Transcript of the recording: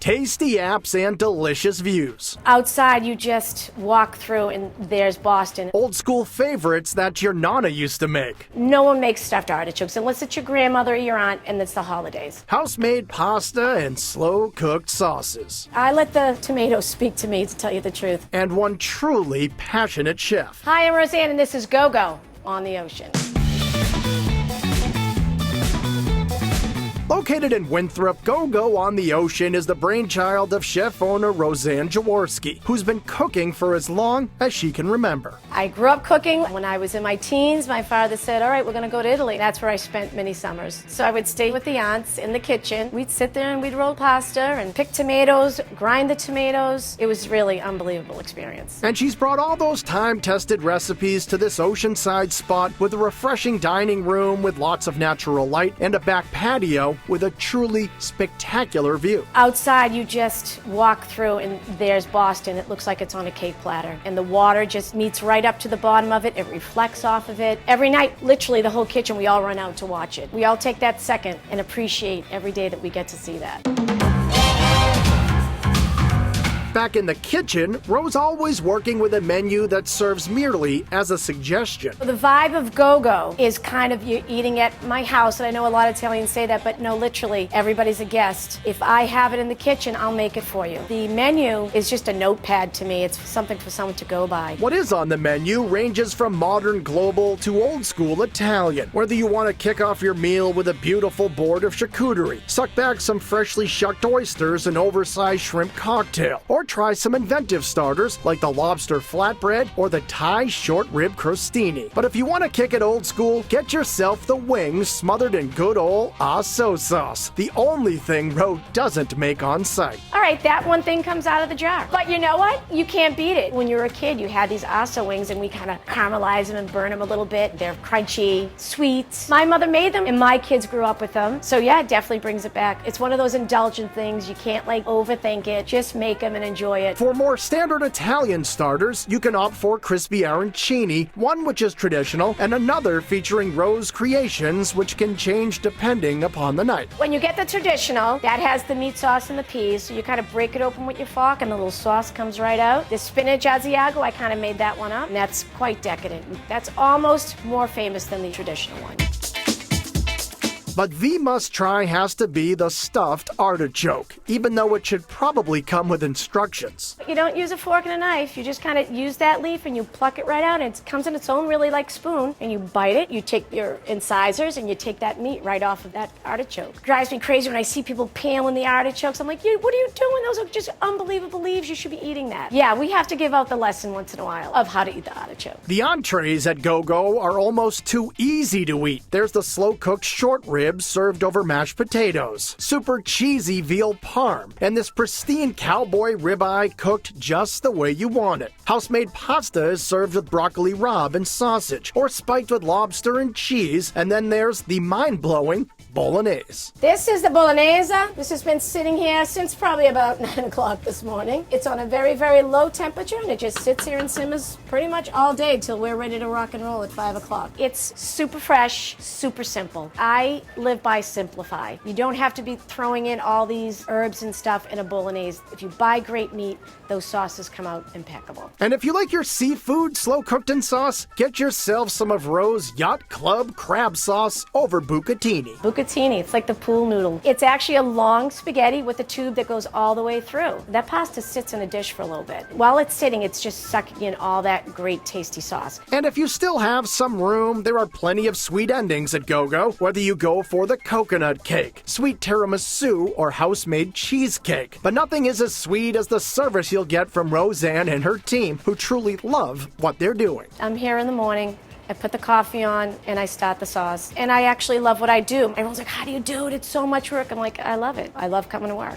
tasty apps and delicious views. Outside, you just walk through and there's Boston. Old school favorites that your nana used to make. No one makes stuffed artichokes unless it's your grandmother or your aunt and it's the holidays. House-made pasta and slow-cooked sauces. I let the tomatoes speak to me, to tell you the truth. And one truly passionate chef. Hi, I'm Roseann, and this is Gogo on the Ocean. Located in Winthrop, Gogo on the Ocean is the brainchild of chef-owner Roseann Jaworski, who's been cooking for as long as she can remember. I grew up cooking. When I was in my teens, my father said, all right, we're going to go to Italy. That's where I spent many summers. So I would stay with the aunts in the kitchen. We'd sit there and we'd roll pasta and pick tomatoes, grind the tomatoes. It was really an unbelievable experience. And she's brought all those time-tested recipes to this oceanside spot with a refreshing dining room with lots of natural light and a back patio with a truly spectacular view. Outside, you just walk through and there's Boston. It looks like it's on a cake platter. And the water just meets right up to the bottom of it. It reflects off of it. Every night, literally the whole kitchen, we all run out to watch it. We all take that second and appreciate every day that we get to see that. Back in the kitchen, Rose always working with a menu that serves merely as a suggestion. The vibe of Gogo is kind of you eating at my house, and I know a lot of Italians say that, but no, literally, everybody's a guest. If I have it in the kitchen, I'll make it for you. The menu is just a notepad to me. It's something for someone to go by. What is on the menu ranges from modern global to old school Italian. Whether you want to kick off your meal with a beautiful board of charcuterie, suck back some freshly shucked oysters, an oversized shrimp cocktail, or try some inventive starters like the lobster flatbread or the Thai short rib crostini. But if you want to kick it old school, get yourself the wings smothered in good old Osso Sauce, the only thing Ro doesn't make on site. All right, that one thing comes out of the jar. But you know what? You can't beat it. When you were a kid, you had these Osso wings and we kind of caramelize them and burn them a little bit. They're crunchy, sweet. My mother made them and my kids grew up with them. So yeah, it definitely brings it back. It's one of those indulgent things. You can't like overthink it. Just make them and enjoy it. For more standard Italian starters, you can opt for crispy arancini, one which is traditional, and another featuring Rose creations, which can change depending upon the night. When you get the traditional, that has the meat sauce and the peas, so you kind of break it open with your fork and the little sauce comes right out. The spinach Asiago, I kind of made that one up, and that's quite decadent. That's almost more famous than the traditional one. But the must-try has to be the stuffed artichoke, even though it should probably come with instructions. You don't use a fork and a knife. You just kind of use that leaf and you pluck it right out, and it comes in its own really like spoon, and you bite it, you take your incisors, and you take that meat right off of that artichoke. It drives me crazy when I see people peeling the artichokes. I'm like, what are you doing? Those are just unbelievable leaves. You should be eating that. Yeah, we have to give out the lesson once in a while of how to eat the artichoke. The entrees at Gogo are almost too easy to eat. There's the slow-cooked short ribs served over mashed potatoes, super cheesy veal parm, and this pristine cowboy ribeye cooked just the way you want it. House-made pasta is served with broccoli rabe and sausage, or spiked with lobster and cheese, and then there's the mind-blowing Bolognese. This is the Bolognese. This has been sitting here since probably about 9 o'clock this morning. It's on a very, very low temperature, and it just sits here and simmers pretty much all day till we're ready to rock and roll at 5 o'clock. It's super fresh, super simple. I live by simplify. You don't have to be throwing in all these herbs and stuff in a Bolognese. If you buy great meat, those sauces come out impeccable. And if you like your seafood slow-cooked in sauce, get yourself some of Rose's Yacht Club crab sauce over Bucatini. Bucatini, it's like the pool noodle. It's actually a long spaghetti with a tube that goes all the way through. That pasta sits in a dish for a little bit. While it's sitting, it's just sucking in all that great tasty sauce. And if you still have some room, there are plenty of sweet endings at Gogo, whether you go for the coconut cake, sweet tiramisu, or house-made cheesecake. But nothing is as sweet as the service you'll get from Roseann and her team, who truly love what they're doing. I'm here in the morning. I put the coffee on and I start the sauce. And I actually love what I do. Everyone's like, how do you do it? It's so much work. I'm like, I love it. I love coming to work.